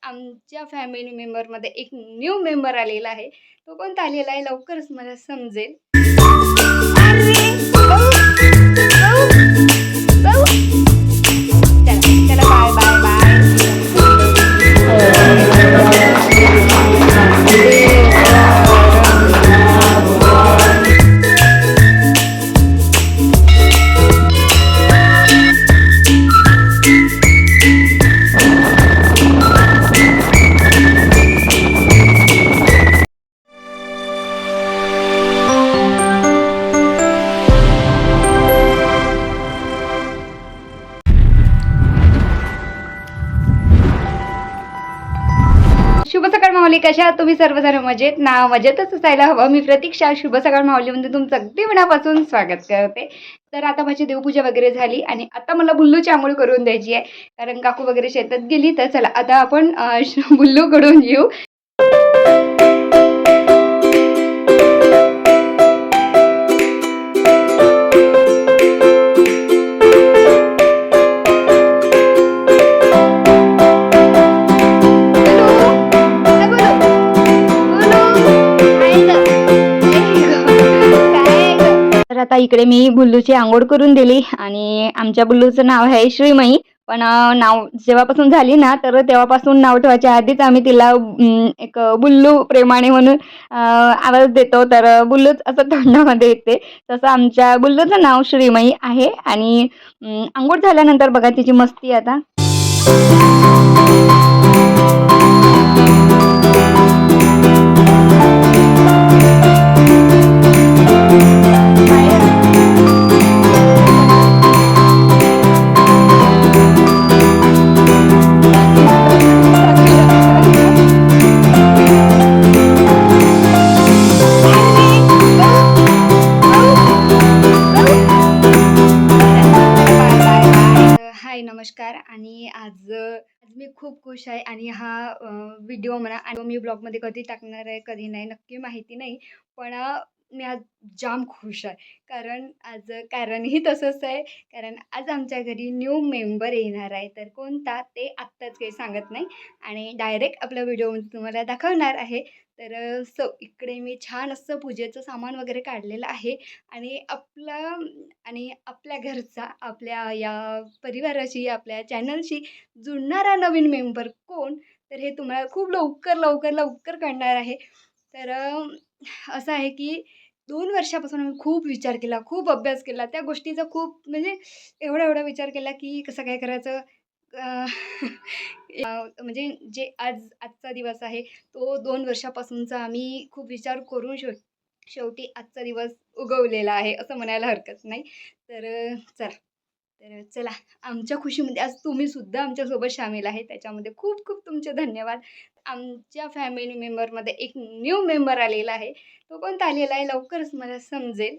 आमच्या फॅमिली मेंबरमध्ये एक new member आलेला आहे. तो कोणता आलेला आहे लवकरच मला समजेल. अरे! भाऊ, भाऊ, भाऊ. चला, चला बाय, बाय, शुभ सकाळ माऊली. कशा आहात तुम्ही सर्वजण? मजेत ना? मजेतच असायला हवं. मी प्रतीक्षा शुभ सकाळ माऊलीमध्ये तुमचं अगदी मनापासून स्वागत करते. तर आता माझी देवपूजा वगैरे झाली आणि आता मला बुल्लूची आंघोळ करून द्यायची आहे, कारण काकू वगैरे शेतात गेली. तर चला आता आपण बुल्लू कडून येऊ. तर आता इकडे मी बुल्लूची आंघोळ करून दिली आणि आमच्या बुल्लूचं नाव आहे श्रीमयी. पण नाव जेव्हापासून झाली ना, तर तेव्हापासून नाव ठेवायच्या आधीच आम्ही तिला एक बुल्लू प्रेमाने म्हणून आवाज देतो. तर बुल्लूच असं तोंडामध्ये येते. तसं आमच्या बुल्लूचं नाव श्रीमयी आहे. आणि आंघोळ झाल्यानंतर बघा तिची मस्ती आता. हाय नमस्कार. आणि आज मी खूप खुश आहे आणि हा व्हिडिओ म्हणा आणि मी ब्लॉगमध्ये कधी टाकणार आहे कधी नाही नक्की माहिती नाही. पण मी आज जाम खुश आहे, कारणही तसंच आहे. कारण आज आमच्या घरी न्यू मेंबर येणार आहे. तर कोणता ते आत्ताच काही सांगत नाही आणि डायरेक्ट आपल्या व्हिडिओमध्ये तुम्हाला दाखवणार आहे. तर इकडे मी छान असं पूजेचं सामान वगैरे काढलेलं आहे आणि आपल्या घरचा, आपल्या या परिवाराशी, आपल्या चॅनलशी जुळणारा नवीन मेंबर कोण, तर हे तुम्हाला खूप लवकर लवकर लवकर कळणार आहे. तर असं आहे की 2 वर्षापासून आम्ही खूप विचार केला, खूप अभ्यास केला. त्या गोष्टीचा खूप म्हणजे एवढा विचार केला की कसं काय करायचं. अ, म्हणजे जे आजचा दिवस आहे तो 2 वर्षापासूनचा आम्ही खूप विचार करून शेवटी आजचा दिवस उगवलेला आहे असं म्हणायला हरकत नाही. तर चला आमच्या खुशीमध्ये आज तुम्ही सुद्धा आमच्यासोबत सामील आहे, त्याच्यामध्ये खूप खूप तुमचे धन्यवाद. आमच्या फॅमिली मेंबरमध्ये एक न्यू मेंबर आलेला आहे. तो कोणता आलेला आहे लवकरच मला समजेल.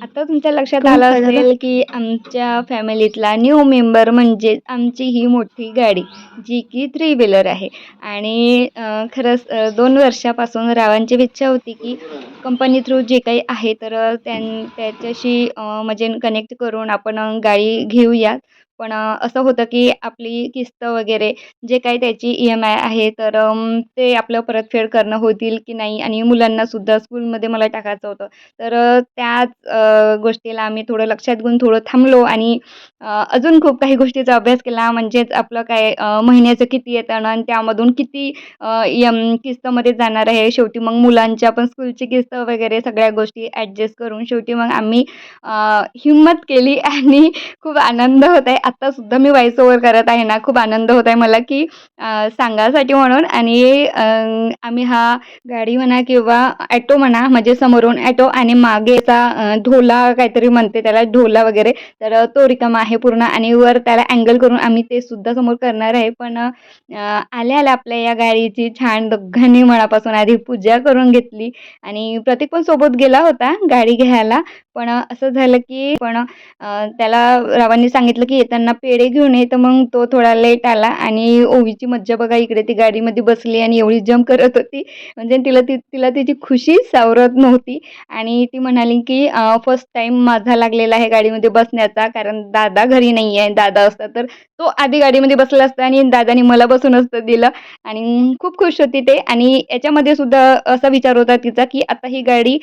आता तुमच्या लक्षात आलं असेल की आमच्या फॅमिलीतला न्यू मेंबर म्हणजे आमची ही मोठी गाडी, जी की 3 व्हीलर आहे. आणि खरंच 2 वर्षापासून रावांची इच्छा होती की कंपनी थ्रू जे काही आहे तर त्याच्याशी म्हणजे कनेक्ट करून आपण गाडी घेऊया. पण असं होतं की आपली किस्त वगैरे जे काही त्याची EMI आहे तर ते आपलं परतफेड करणं होतील की नाही, आणि मुलांनासुद्धा स्कूलमध्ये मला टाकायचं होतं. तर त्याच गोष्टीला आम्ही थोडं लक्षात घेऊन थोडं थांबलो आणि अजून खूप काही गोष्टीचा अभ्यास केला. म्हणजेच आपलं काय महिन्याचं किती येतं आणि त्यामधून किती किस्तमध्ये जाणार आहे. शेवटी मग मुलांच्या पण स्कूलची किस्त वगैरे सगळ्या गोष्टी ॲडजस्ट करून शेवटी मग आम्ही हिंमत केली आणि खूप आनंद होत आहे. आत्तासुद्धा मी व्हॉईस ओव्हर करत आहे ना, खूप आनंद होत आहे मला की सांगायसाठी म्हणून. आणि आम्ही हा गाडी म्हणा किंवा ॲटो म्हणा, म्हणजे समोरून ॲटो आणि मागेचा ढोला काहीतरी म्हणते त्याला, ढोला वगैरे, तर तो रिकामा आहे पूर्ण आणि वर त्याला अँगल करून आम्ही ते सुद्धा समोर करणार आहे. पण आल्या आपल्या या गाडीची छान दोघांनी मनापासून आधी पूजा करून घेतली आणि प्रतीक पण सोबत गेला होता गाडी घ्यायला. पण असं झालं की त्याला रावांनी सांगितलं की येताना त्यांना पेढे घेऊन ये, तर मग तो थोडा लेट आला आणि ओवीची मज्जा बघा इकडे ती गाडीमध्ये बसली आणि एवढी जंप करत होती. म्हणजे तिला तिची खुशी सावरत नव्हती आणि ती म्हणाली, की फर्स्ट टाईम माझा लागलेला आहे गाडीमध्ये बसण्याचा, कारण दादा घरी नाही आहे. दादा असता तर तो आधी गाडीमध्ये बसला असता आणि दादानी मला बसून असतं दिलं आणि खूप खुश होती ते. आणि याच्यामध्ये सुद्धा असा विचार होता तिचा, की आता ही गाडी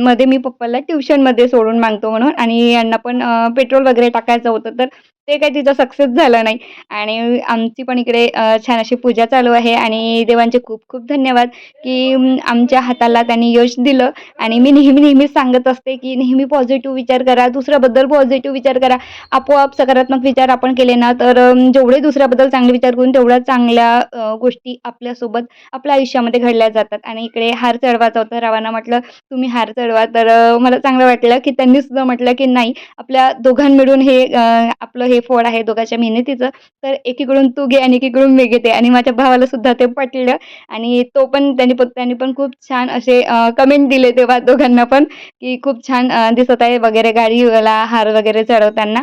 मध्ये मी पप्पाला ट्युशनमध्ये सोडून मागतो म्हणून आणि यांना पण पेट्रोल वगैरे टाकायचं होतं, तर ते काही तिचं सक्सेस झालं नाही. आणि आमची पण इकडे छान अशी पूजा चालू आहे आणि देवांचे खूप खूप धन्यवाद, की आमच्या हाताला त्यांनी यश दिलं. आणि मी नेहमीच सांगत असते, की नेहमी पॉझिटिव्ह विचार करा, दुसऱ्याबद्दल पॉझिटिव्ह विचार करा. आपोआप सकारात्मक विचार आपण केले ना, तर जेवढे दुसऱ्याबद्दल चांगले विचार करून तेवढ्या चांगल्या गोष्टी आपल्यासोबत आपल्या आयुष्यामध्ये घडल्या जातात. आणि इकडे हार चढवायचा होता. रावांना म्हटलं, "तुम्ही हार चढवा." तर मला चांगलं वाटलं, की त्यांनी सुद्धा म्हटलं, की "नाही, आपल्या दोघां मिळून हे आपलं हे फळ आहे दोघांच्या मेहनतीचं, तर एकीकडून तू घे आणि एकीकडून मी घेते." आणि माझ्या भावाला सुद्धा ते पटलं आणि तो पण त्यांनी पण खूप छान असे कमेंट दिले तेव्हा दोघांना पण, की "खूप छान दिसत आहे वगैरे गाडीला हार वगैरे चढवताना."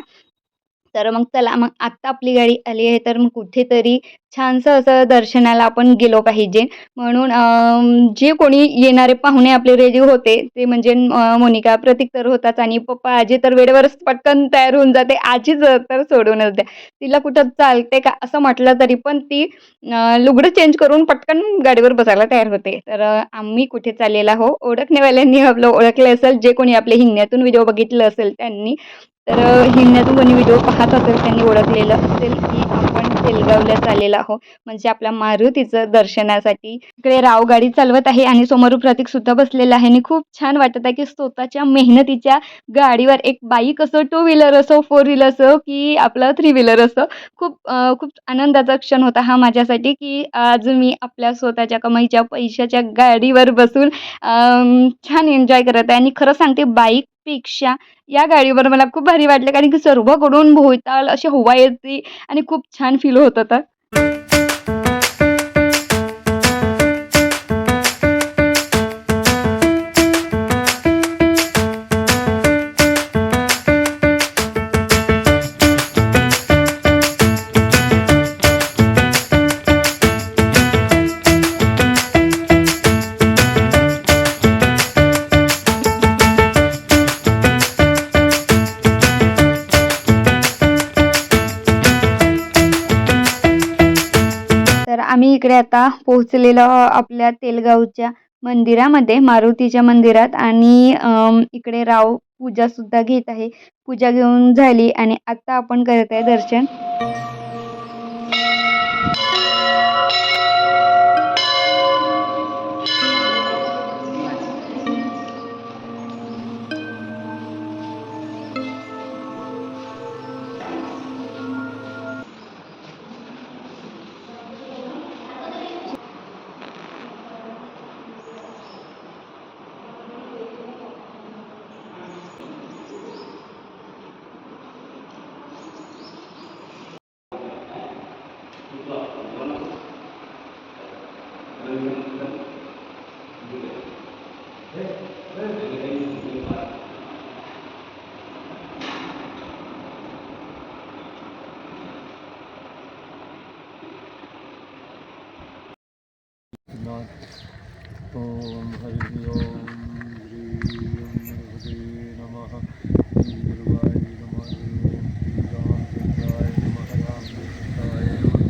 तर मग चला, मग आत्ता आपली गाडी आली आहे, तर मग कुठेतरी छानसं असं दर्शनाला आपण गेलो पाहिजे. म्हणून जे कोणी येणारे पाहुणे आपले रेडी होते, ते म्हणजे मोनिका, प्रतीक तर होताच आणि पप्पा, आजी तर वेळेवरच पटकन तयार होऊन जाते. आजीच तर सोडूनच द्या. तिला कुठं चालते का असं म्हटलं तरी पण ती लुगडं चेंज करून पटकन गाडीवर बसायला तयार होते. तर आम्ही कुठे चाललेलो आहो, ओळखणेवाल्यांनी आपलं ओळखलं असेल, जे कोणी आपले हिंगण्यातून व्हिडिओ बघितलं असेल त्यांनी. तर हिंगण्यातून कोणी व्हिडिओ पाहत असेल त्यांनी ओळखलेलं असेल, की आपण सेलगावला चाललेलो आहोत. म्हणजे आपल्या मारुतीचं दर्शनासाठी. इकडे राव गाडी चालवत आहे आणि समोर प्रतीकसुद्धा बसलेला आहे आणि खूप छान वाटत आहे, की स्वतःच्या मेहनतीच्या गाडीवर एक बाईक असो, टू व्हीलर असो, फोर व्हीलर असो, की आपलं थ्री व्हीलर असो. खूप आनंदाचा क्षण होता हा माझ्यासाठी, की आज मी आपल्या स्वतःच्या कमाईच्या पैशाच्या गाडीवर बसून छान एन्जॉय करत आहे. आणि खरं सांगते, बाईकपेक्षा या गाडीवर मला खूप भारी वाटलं, कारण की सर्वकडून भोवताल अशी हवा येते आणि खूप छान फील होत होतं. तर आम्ही इकडे आता पोहोचलेलो आपल्या तेलगावच्या मंदिरामध्ये, मारुतीच्या मंदिरात. आणि इकडे राव पूजासुद्धा घेत आहे. पूजा घेऊन झाली आणि आता आपण करत आहे दर्शन. ओम हरि ओम ह्रीं गणपते नमः वीरवाय नमः रामचंद्राय नमः रामचंद्राय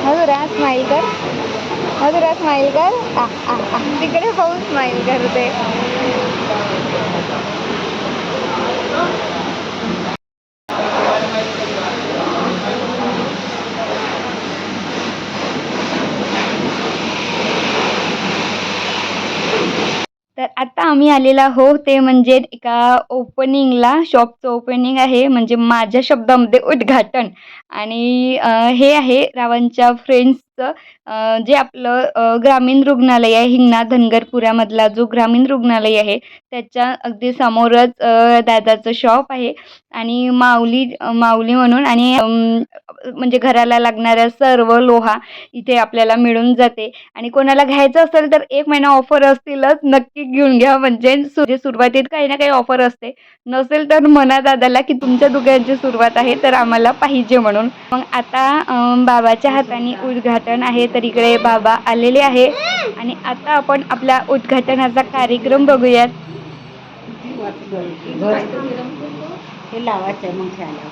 मधुरा स्माईल कर, मधुरा स्माईल कर. तिकडे पाहून स्माईल करते. तर आता आम्ही आलेलो आहोत ते म्हणजे एका ओपनिंगला. शॉपचं ओपनिंग आहे, म्हणजे माझ्या शब्दामध्ये उद्घाटन. आणि हे आहे रावांच्या फ्रेंड्सचं जे आपलं ग्रामीण रुग्णालय आहे, हिंगणा धनगरपुऱ्यामधला जो ग्रामीण रुग्णालय आहे त्याच्या अगदी समोरच दादाचं शॉप आहे. आणि माऊली म्हणून. आणि म्हणजे घराला लागणाऱ्या सर्व लोहा इथे आपल्याला मिळून जाते. आणि कोणाला घ्यायचं असेल तर 1 महिना ऑफर असतीलच, नक्की घेऊन घ्या. म्हणजे सुरुवातीत काही ना काही ऑफर असते. नसेल तर म्हणा दादाला की तुमच्या दुकानाची सुरुवात आहे तर आम्हाला पाहिजे म्हणून. मग आता बाबाच्या हाताने उद्घाटन आहे, तर इकडे बाबा आलेले आहे. आणि आता आपण आपल्या उद्घाटनाचा कार्यक्रम बघूयात. हे लावायचं आहे मग खेळायला.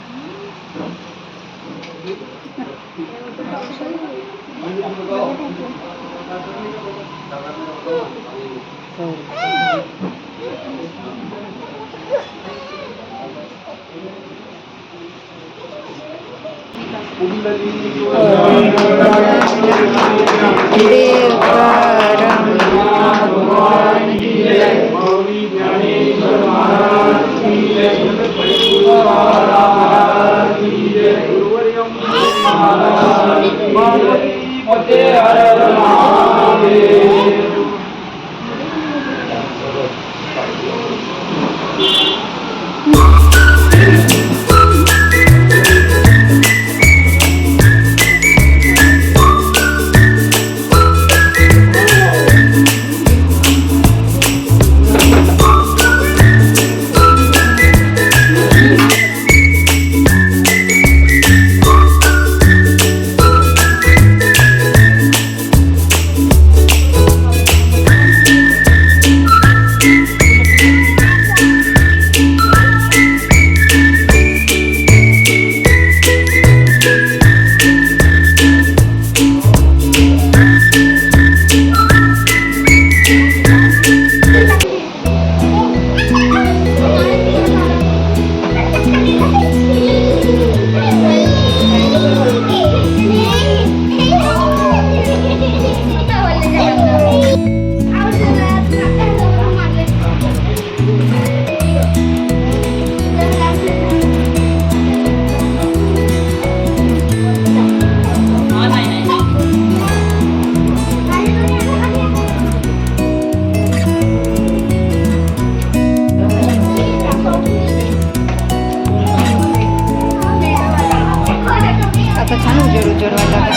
आता छान उजेड वाटत आहे.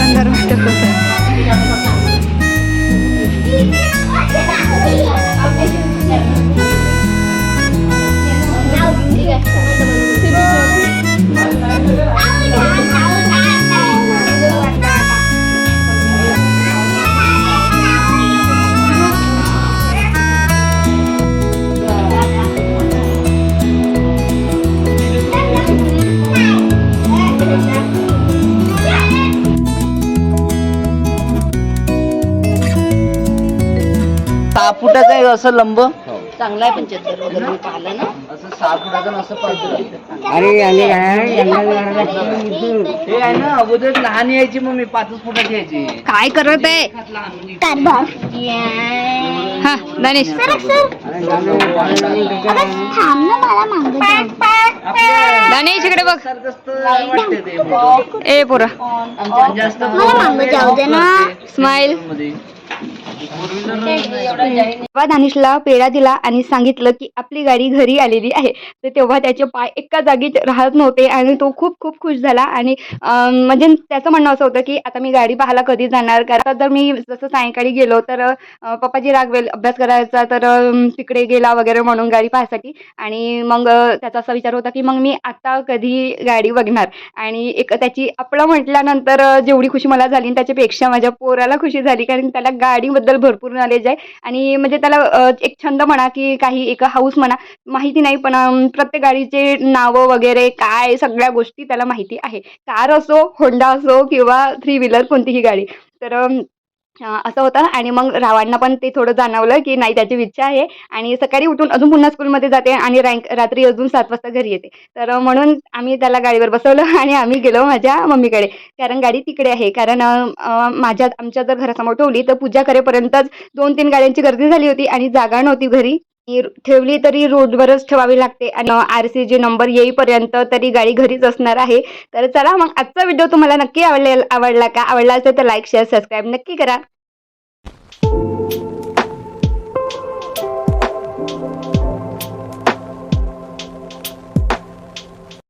अंधार वाटत होतं. फुटाचं आहे असं लंब चांगला आहे 75 वगैरे मी पाहिलं ना. असं 6 फुटाचं असं पाहिजे. अरे हे आहे ना अगोदर लहान यायची मग मी 5 फुटाची यायची. काय करत आहे हा दानेश? दानेश इकडे बघ. ए पोरा जास्त स्माईल. दानिशला पेढा दिला आणि सांगितलं की आपली गाडी घरी आलेली आहे. तर तेव्हा त्याचे पाय एका जागीच राहत नव्हते आणि तो खूप खूप खुश झाला. आणि म्हणजे त्याचं म्हणणं असं होतं की आता मी गाडी पाहायला कधी जाणार, कारण जर मी जसं सायंकाळी गेलो तर पप्पाजी रागवेल, अभ्यास करायचा तर तिकडे गेला वगैरे म्हणून गाडी पाहायसाठी. आणि मग त्याचा असा विचार होता की मग मी आता कधी गाडी बघणार. आणि एक त्याची आपलं म्हटल्यानंतर जेवढी खुशी मला झाली त्याच्यापेक्षा माझ्या पोराला खुशी झाली, कारण त्याला गाडीबद्दल भरपूर नॉलेज आहे आणि म्हणजे त्याला एक छंद म्हणा की काही एक हाऊस म्हणा माहिती नाही, पण प्रत्येक गाडीचे नावं वगैरे काय सगळ्या गोष्टी त्याला माहिती आहे. कार असो, होंडा असो किंवा थ्री व्हीलर कोणतीही गाडी. तर असं होतं आणि मग रावांना पण ते थोडं जाणवलं, की नाही त्याची इच्छा आहे आणि सकाळी उठून अजून पुन्हा स्कूलमध्ये जाते आणि रात्री अजून 7 वाजता घरी येते. तर म्हणून आम्ही त्याला गाडीवर बसवलं आणि आम्ही गेलो माझ्या मम्मीकडे. कारण गाडी तिकडे आहे. कारण आमच्या जर घरासमोर ठेवली तर पूजा करेपर्यंतच 2-3 गाड्यांची गर्दी झाली होती आणि जागा नव्हती घरी. ठेवली तरी रोडवरच ठेवावी लागते आणि RCG नंबर येईपर्यंत तरी गाडी घरीच असणार आहे. तर चला मग आजचा व्हिडिओ तुम्हाला नक्की आवडला का? आवडला असेल तर लाईक, शेअर, सबस्क्राईब नक्की करा.